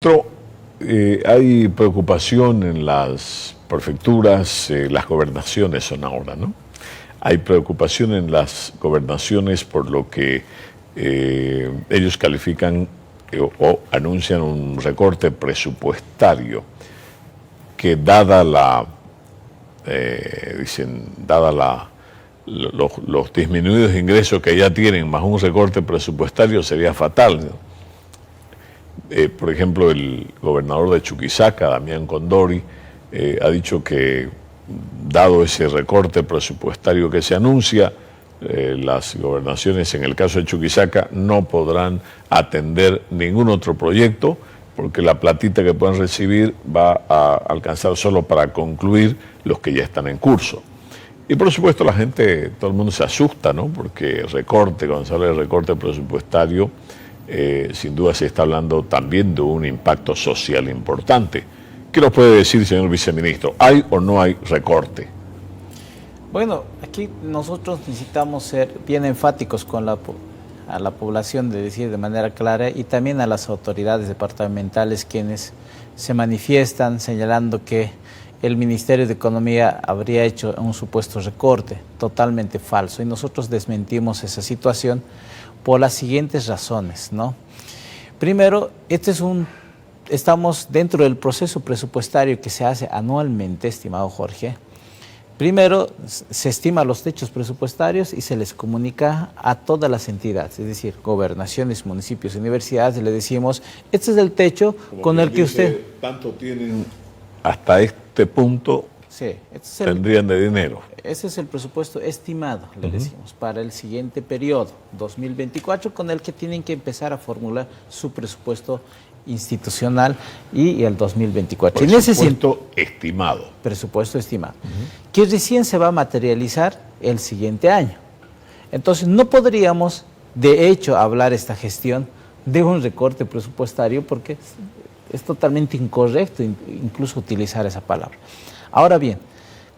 Otro, hay preocupación en las prefecturas, las gobernaciones son ahora, ¿no? Hay preocupación en las gobernaciones por lo que ellos califican o anuncian un recorte presupuestario que dada la, los disminuidos ingresos que ya tienen más un recorte presupuestario sería fatal, ¿no? Por ejemplo, el gobernador de Chuquisaca, Damián Condori, ha dicho que, dado ese recorte presupuestario que se anuncia, las gobernaciones, en el caso de Chuquisaca, no podrán atender ningún otro proyecto, porque la platita que puedan recibir va a alcanzar solo para concluir los que ya están en curso. Y por supuesto la gente, todo el mundo se asusta, ¿no? Porque recorte, cuando se habla de recorte presupuestario, sin duda se está hablando también de un impacto social importante. ¿Qué nos puede decir, señor viceministro? ¿Hay o no hay recorte? Bueno, aquí nosotros necesitamos ser bien enfáticos con a la población, de decir de manera clara, y también a las autoridades departamentales quienes se manifiestan señalando que el Ministerio de Economía habría hecho un supuesto recorte, totalmente falso, y nosotros desmentimos esa situación por las siguientes razones, ¿no? Primero, estamos dentro del proceso presupuestario que se hace anualmente, estimado Jorge. Primero, se estima los techos presupuestarios y se les comunica a todas las entidades, es decir, gobernaciones, municipios, universidades, y le decimos, este es el techo con el que usted... Tanto tienen hasta este punto, sí, tendrían de dinero. Ese es el presupuesto estimado, le decimos, para el siguiente periodo, 2024, con el que tienen que empezar a formular su presupuesto institucional y el 2024. Presupuesto estimado. Presupuesto estimado, que recién se va a materializar el siguiente año. Entonces, no podríamos, de hecho, hablar esta gestión de un recorte presupuestario porque es totalmente incorrecto incluso utilizar esa palabra. Ahora bien,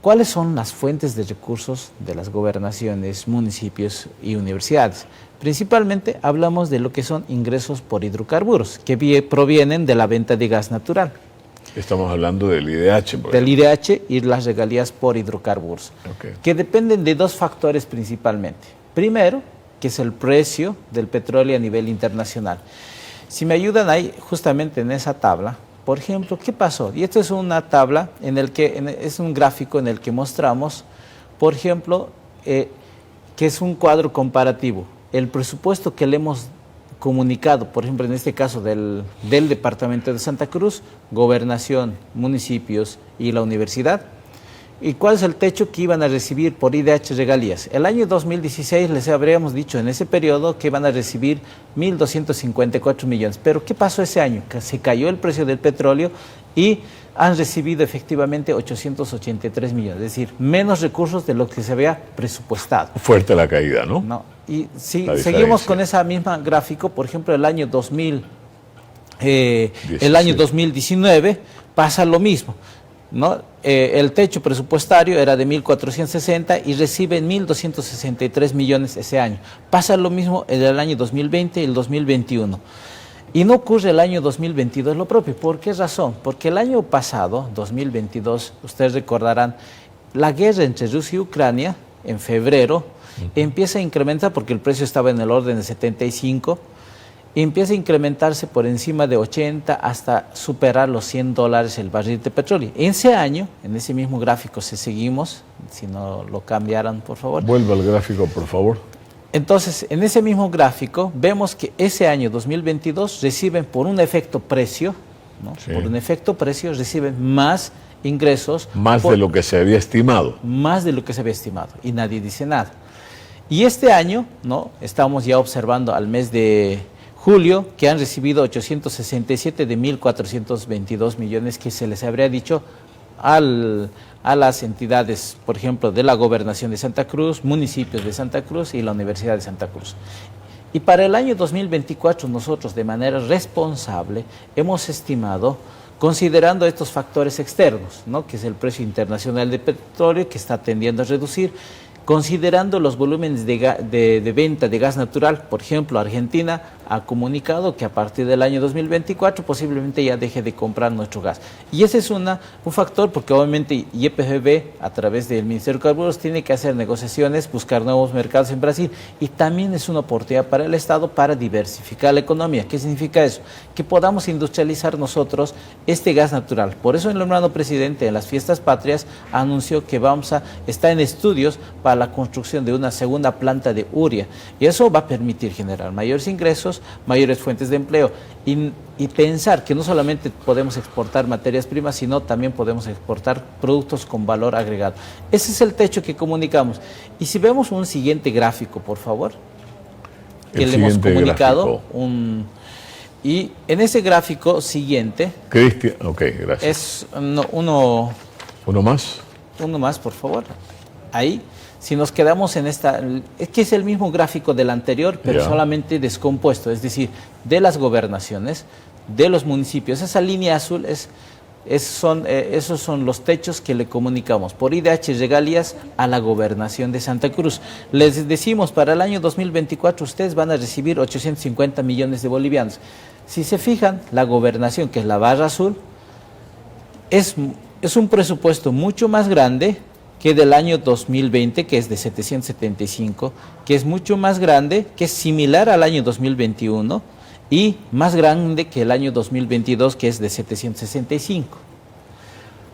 ¿cuáles son las fuentes de recursos de las gobernaciones, municipios y universidades? Principalmente hablamos de lo que son ingresos por hidrocarburos, que provienen de la venta de gas natural. Estamos hablando del IDH. Del IDH y las regalías por hidrocarburos, que dependen de dos factores principalmente. Primero, que es el precio del petróleo a nivel internacional. Si me ayudan ahí, justamente en esa tabla, por ejemplo, ¿qué pasó? Y esto es una tabla, es un gráfico en el que mostramos, por ejemplo, que es un cuadro comparativo. El presupuesto que le hemos comunicado, por ejemplo, en este caso del departamento de Santa Cruz, gobernación, municipios y la universidad, ¿y cuál es el techo que iban a recibir por IDH regalías? El año 2016 les habríamos dicho en ese periodo que iban a recibir 1.254 millones. Pero ¿qué pasó ese año? Que se cayó el precio del petróleo y han recibido efectivamente 883 millones. Es decir, menos recursos de lo que se había presupuestado. Fuerte la caída, ¿no? No. Y si seguimos con esa misma gráfico, por ejemplo, el año 2019 pasa lo mismo, ¿no? El techo presupuestario era de 1.460 y reciben 1.263 millones ese año. Pasa lo mismo en el año 2020 y el 2021. Y no ocurre el año 2022 lo propio. ¿Por qué razón? Porque el año pasado, 2022, ustedes recordarán, la guerra entre Rusia y Ucrania, en febrero, empieza a incrementar, porque el precio estaba en el orden de 75, y empieza a incrementarse por encima de 80 hasta superar los $100 el barril de petróleo. En ese año, en ese mismo gráfico, si seguimos, si no lo cambiaran, por favor. Vuelva al gráfico, por favor. Entonces, en ese mismo gráfico, vemos que ese año 2022 reciben por un efecto precio, ¿no? Sí. Por un efecto precio reciben más ingresos. Más de lo que se había estimado. Más de lo que se había estimado, y nadie dice nada. Y este año, ¿no? Estamos ya observando al mes de julio, que han recibido 867 de 1.422 millones que se les habría dicho a las entidades, por ejemplo, de la Gobernación de Santa Cruz, municipios de Santa Cruz y la Universidad de Santa Cruz. Y para el año 2024 nosotros de manera responsable hemos estimado, considerando estos factores externos, ¿no? Que es el precio internacional de petróleo que está tendiendo a reducir, considerando los volúmenes de venta de gas natural, por ejemplo, Argentina ha comunicado que a partir del año 2024 posiblemente ya deje de comprar nuestro gas. Y ese es un factor porque obviamente YPFB a través del Ministerio de Carburos tiene que hacer negociaciones, buscar nuevos mercados en Brasil y también es una oportunidad para el Estado para diversificar la economía. ¿Qué significa eso? Que podamos industrializar nosotros este gas natural. Por eso el hermano presidente en las fiestas patrias anunció que está en estudios para la construcción de una segunda planta de urea y eso va a permitir generar mayores ingresos, mayores fuentes de empleo y pensar que no solamente podemos exportar materias primas, sino también podemos exportar productos con valor agregado. Ese es el techo que comunicamos. Y si vemos un siguiente gráfico, por favor, que le hemos comunicado, y en ese gráfico siguiente... Cristian, ok, gracias. Es uno más. Uno más, por favor. Ahí. Si nos quedamos en esta, es que es el mismo gráfico del anterior, pero solamente descompuesto, es decir, de las gobernaciones, de los municipios. Esa línea azul esos son los techos que le comunicamos por IDH regalías a la gobernación de Santa Cruz. Les decimos, para el año 2024 ustedes van a recibir 850 millones de bolivianos. Si se fijan, la gobernación, que es la barra azul, es un presupuesto mucho más grande que del año 2020, que es de 775, que es mucho más grande, que es similar al año 2021 y más grande que el año 2022, que es de 765.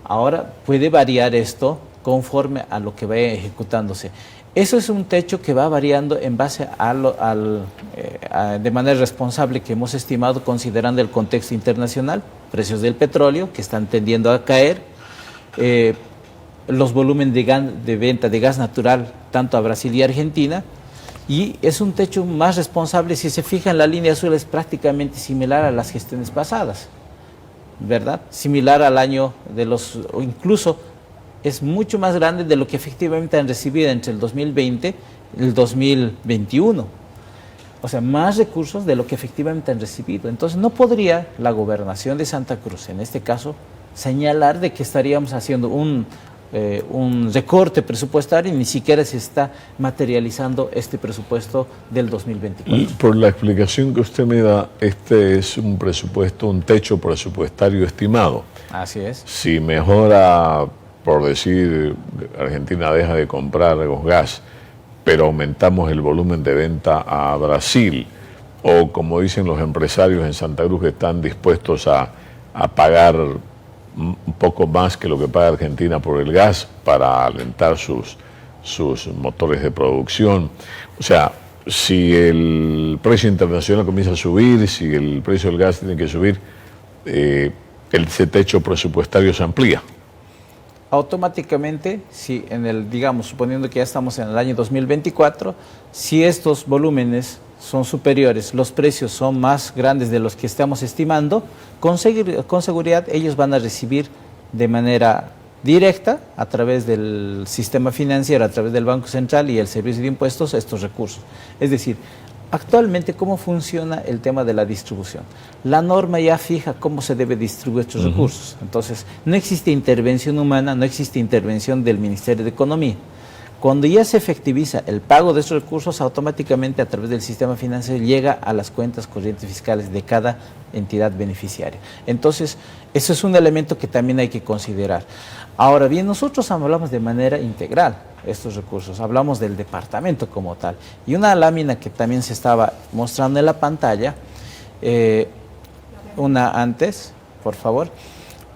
Ahora puede variar esto conforme a lo que vaya ejecutándose. Eso es un techo que va variando en base de manera responsable que hemos estimado considerando el contexto internacional, precios del petróleo que están tendiendo a caer, los volúmenes de venta de gas natural tanto a Brasil y Argentina, y es un techo más responsable. Si se fijan, la línea azul es prácticamente similar a las gestiones pasadas, ¿verdad? Similar al año o incluso es mucho más grande de lo que efectivamente han recibido entre el 2020 y el 2021. O sea, más recursos de lo que efectivamente han recibido. Entonces no podría la gobernación de Santa Cruz, en este caso, señalar de que estaríamos haciendo un recorte presupuestario y ni siquiera se está materializando este presupuesto del 2024. Y por la explicación que usted me da, este es un presupuesto, un techo presupuestario estimado. Así es. Si mejora, por decir, Argentina deja de comprar gas, pero aumentamos el volumen de venta a Brasil, o como dicen los empresarios en Santa Cruz que están dispuestos a pagar un poco más que lo que paga Argentina por el gas para alentar sus motores de producción. O sea, si el precio internacional comienza a subir, si el precio del gas tiene que subir, ese techo presupuestario se amplía. Automáticamente, si digamos, suponiendo que ya estamos en el año 2024, si estos volúmenes son superiores, los precios son más grandes de los que estamos estimando, con seguridad ellos van a recibir de manera directa a través del sistema financiero, a través del Banco Central y el Servicio de Impuestos estos recursos. Es decir, actualmente, ¿cómo funciona el tema de la distribución? La norma ya fija cómo se debe distribuir estos recursos. Entonces, no existe intervención humana, no existe intervención del Ministerio de Economía. Cuando ya se efectiviza el pago de estos recursos, automáticamente a través del sistema financiero llega a las cuentas corrientes fiscales de cada entidad beneficiaria. Entonces, eso es un elemento que también hay que considerar. Ahora bien, nosotros hablamos de manera integral estos recursos, hablamos del departamento como tal. Y una lámina que también se estaba mostrando en la pantalla, una antes, por favor.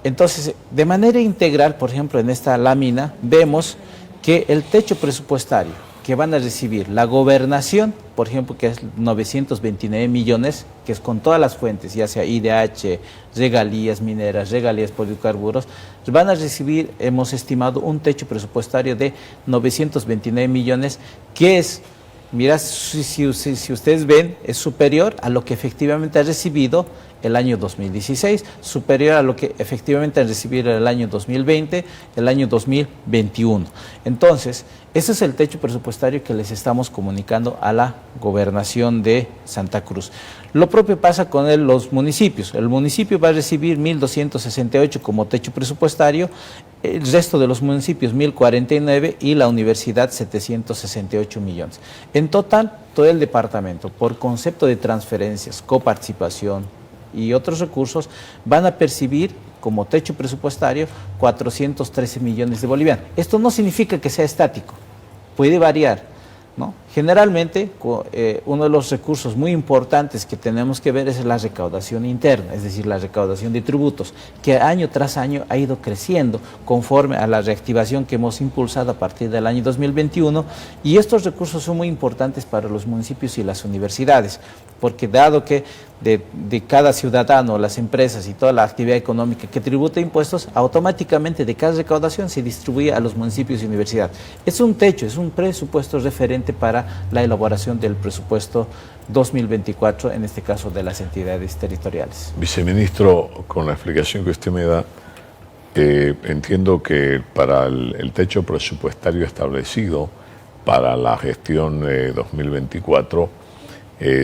Entonces, de manera integral, por ejemplo, en esta lámina, vemos que el techo presupuestario que van a recibir la gobernación, por ejemplo, que es 929 millones, que es con todas las fuentes, ya sea IDH, regalías mineras, regalías por hidrocarburos, van a recibir, hemos estimado, un techo presupuestario de 929 millones, que es, mira, si ustedes ven, es superior a lo que efectivamente ha recibido el año 2016, superior a lo que efectivamente han recibido el año 2020, el año 2021. Entonces, ese es el techo presupuestario que les estamos comunicando a la Gobernación de Santa Cruz. Lo propio pasa con los municipios. El municipio va a recibir 1.268 como techo presupuestario, el resto de los municipios 1.049 y la universidad 768 millones. En total, todo el departamento, por concepto de transferencias, coparticipación y otros recursos, van a percibir como techo presupuestario 413 millones de bolivianos. Esto no significa que sea estático, puede variar, ¿no? Generalmente, uno de los recursos muy importantes que tenemos que ver es la recaudación interna, es decir, la recaudación de tributos, que año tras año ha ido creciendo conforme a la reactivación que hemos impulsado a partir del año 2021, y estos recursos son muy importantes para los municipios y las universidades, porque dado que de cada ciudadano, las empresas y toda la actividad económica que tributa impuestos, automáticamente de cada recaudación se distribuye a los municipios y universidades. Es un techo, es un presupuesto referente para la elaboración del presupuesto 2024, en este caso de las entidades territoriales. Viceministro, con la explicación que usted me da, entiendo que para el techo presupuestario establecido para la gestión 2024,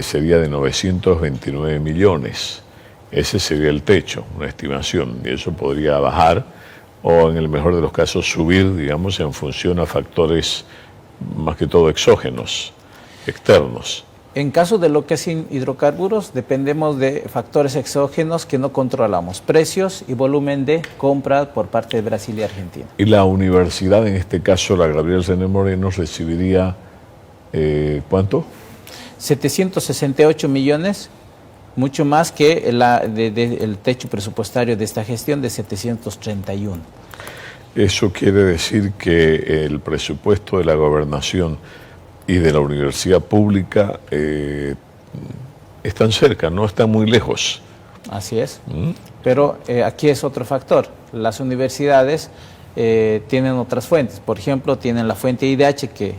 sería de 929 millones. Ese sería el techo, una estimación, y eso podría bajar o en el mejor de los casos subir, digamos, en función a factores más que todo exógenos, externos. En caso de lo que es hidrocarburos, dependemos de factores exógenos que no controlamos, precios y volumen de compra por parte de Brasil y Argentina. Y la universidad, en este caso la Gabriel René Moreno, recibiría, ¿cuánto? 768 millones, mucho más que el techo presupuestario de esta gestión de 731. Eso quiere decir que el presupuesto de la gobernación y de la universidad pública están cerca, no están muy lejos. Así es, pero aquí es otro factor. Las universidades tienen otras fuentes, por ejemplo, tienen la fuente IDH que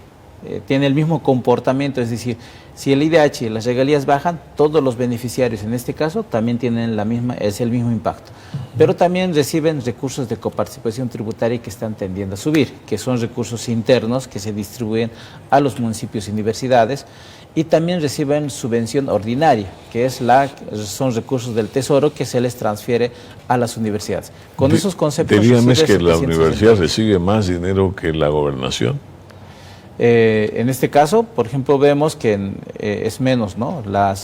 tiene el mismo comportamiento, es decir, si el IDH y las regalías bajan, todos los beneficiarios en este caso también tienen el mismo impacto. Pero también reciben recursos de coparticipación tributaria que están tendiendo a subir, que son recursos internos que se distribuyen a los municipios y universidades, y también reciben subvención ordinaria, que son recursos del Tesoro que se les transfiere a las universidades. Con esos conceptos... Dígame, ¿es que la universidad recibe más dinero que la gobernación? En este caso, por ejemplo, vemos que es menos, ¿no? La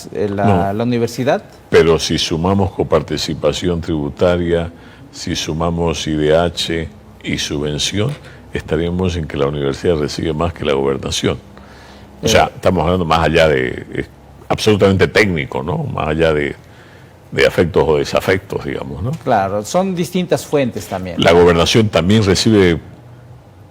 universidad. Pero si sumamos coparticipación tributaria, si sumamos IDH y subvención, estaríamos en que la universidad recibe más que la gobernación. O sea, estamos hablando más allá de, absolutamente técnico, ¿no? Más allá de afectos o desafectos, digamos, ¿no? Claro, son distintas fuentes también. La gobernación también recibe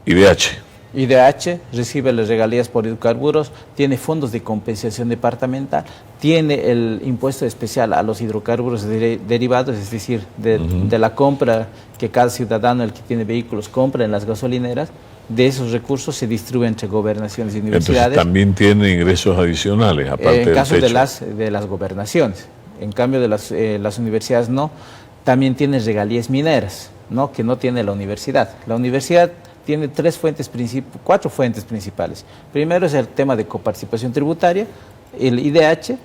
IDH. IDH recibe las regalías por hidrocarburos, tiene fondos de compensación departamental, tiene el impuesto especial a los hidrocarburos derivados, es decir, de la compra que cada ciudadano, el que tiene vehículos, compra en las gasolineras. De esos recursos se distribuyen entre gobernaciones y universidades. Entonces también tiene ingresos adicionales, aparte del techo. En caso de las gobernaciones. En cambio de las universidades no. También tiene regalías mineras, ¿no? Que no tiene la universidad. La universidad tiene cuatro fuentes principales. Primero es el tema de coparticipación tributaria, el IDH,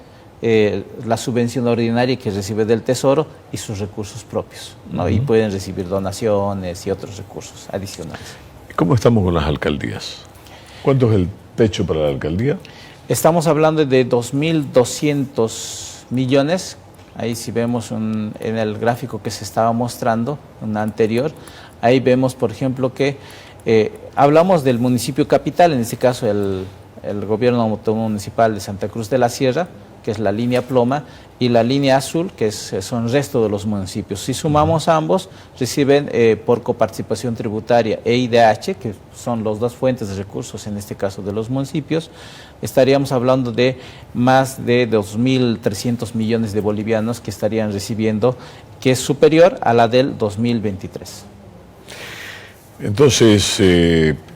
la subvención ordinaria que recibe del Tesoro y sus recursos propios, ¿no? Y pueden recibir donaciones y otros recursos adicionales. ¿Cómo estamos con las alcaldías? ¿Cuánto es el techo para la alcaldía? Estamos hablando de 2.200 millones. Ahí si vemos en el gráfico que se estaba mostrando, una anterior, ahí vemos, por ejemplo, que hablamos del municipio capital, en este caso el gobierno autónomo municipal de Santa Cruz de la Sierra, que es la línea ploma, y la línea azul, que son el resto de los municipios. Si sumamos ambos, reciben por coparticipación tributaria e IDH, que son las dos fuentes de recursos, en este caso de los municipios, estaríamos hablando de más de 2.300 millones de bolivianos que estarían recibiendo, que es superior a la del 2023. Entonces,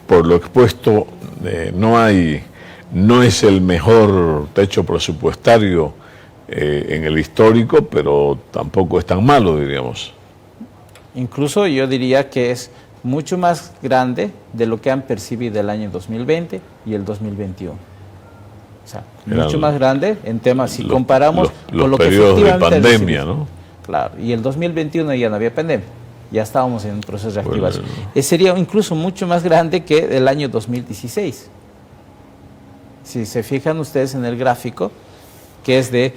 por lo expuesto, no es el mejor techo presupuestario en el histórico, pero tampoco es tan malo, diríamos. Incluso yo diría que es mucho más grande de lo que han percibido el año 2020 y el 2021. O sea, mucho más grande en temas, si comparamos con lo que efectivamente de pandemia, ¿no? Claro, y el 2021 ya no había pandemia, ya estábamos en un proceso de reactivación. Sería incluso mucho más grande que el año 2016. Si se fijan ustedes en el gráfico, que es de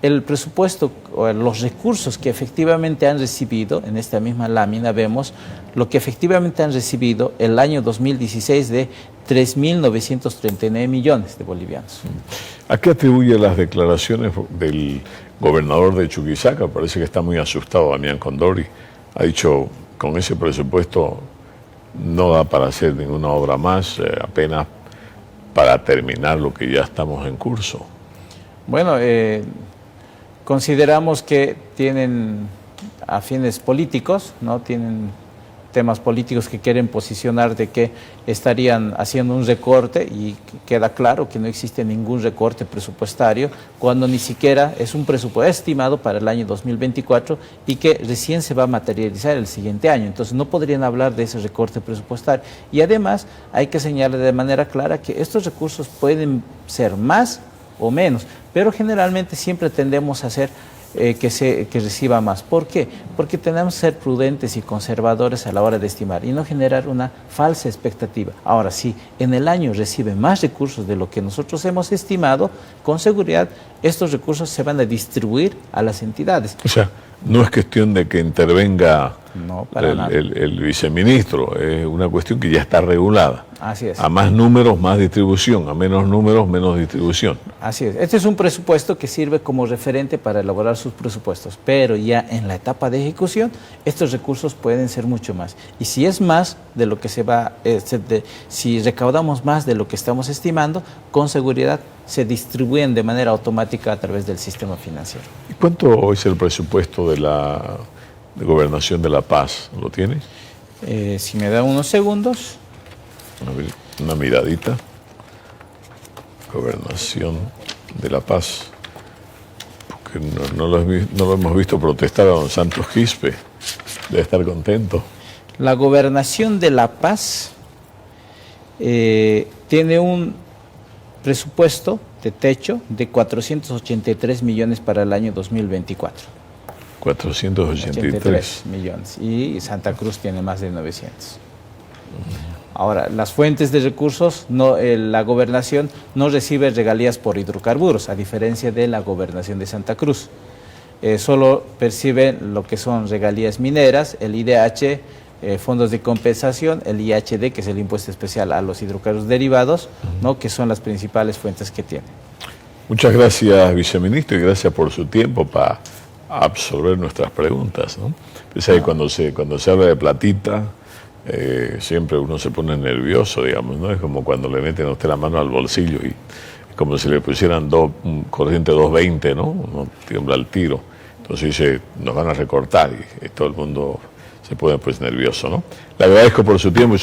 el presupuesto o los recursos que efectivamente han recibido, en esta misma lámina vemos lo que efectivamente han recibido el año 2016 de 3.939 millones de bolivianos. ¿A qué atribuye las declaraciones del gobernador de Chuquisaca? Parece que está muy asustado Damián Condori. Ha dicho, con ese presupuesto no da para hacer ninguna obra más, apenas para terminar lo que ya estamos en curso. Bueno, consideramos que tienen a fines políticos, ¿no? Tienen temas políticos que quieren posicionar de que estarían haciendo un recorte, y queda claro que no existe ningún recorte presupuestario cuando ni siquiera es un presupuesto estimado para el año 2024 y que recién se va a materializar el siguiente año. Entonces no podrían hablar de ese recorte presupuestario. Y además hay que señalar de manera clara que estos recursos pueden ser más o menos, pero generalmente siempre tendemos a hacer que reciba más. ¿Por qué? Porque tenemos que ser prudentes y conservadores a la hora de estimar y no generar una falsa expectativa. Ahora, si en el año recibe más recursos de lo que nosotros hemos estimado, con seguridad estos recursos se van a distribuir a las entidades. O sea, no es cuestión de que intervenga el viceministro, es una cuestión que ya está regulada. Así es. A más números, más distribución, a menos números, menos distribución. Así es. Este es un presupuesto que sirve como referente para elaborar sus presupuestos, pero ya en la etapa de ejecución, estos recursos pueden ser mucho más. Y si es más de lo que se va, si recaudamos más de lo que estamos estimando, con seguridad se distribuyen de manera automática a través del sistema financiero. ¿Y cuánto es el presupuesto de la Gobernación de La Paz? ¿Lo tiene? Si me da unos segundos. Una miradita. Gobernación de La Paz. Porque no lo hemos visto protestar a don Santos Quispe. Debe estar contento. La Gobernación de La Paz tiene un presupuesto de techo de 483 millones para el año 2024. 483 millones. Y Santa Cruz tiene más de 900. Ahora, las fuentes de recursos, la gobernación no recibe regalías por hidrocarburos, a diferencia de la gobernación de Santa Cruz. Solo percibe lo que son regalías mineras, el IDH, fondos de compensación, el IHD, que es el impuesto especial a los hidrocarburos derivados, ¿no? Que son las principales fuentes que tiene. Muchas gracias, viceministro, y gracias por su tiempo para absorber nuestras preguntas, ¿no? Pensé que cuando se habla de platita, siempre uno se pone nervioso, digamos, ¿no? Es como cuando le meten a usted la mano al bolsillo y es como si le pusieran un corriente 220, ¿no? Uno tiembla al tiro. Entonces dice, nos van a recortar y todo el mundo se pone pues nervioso, ¿no? Le agradezco por su tiempo.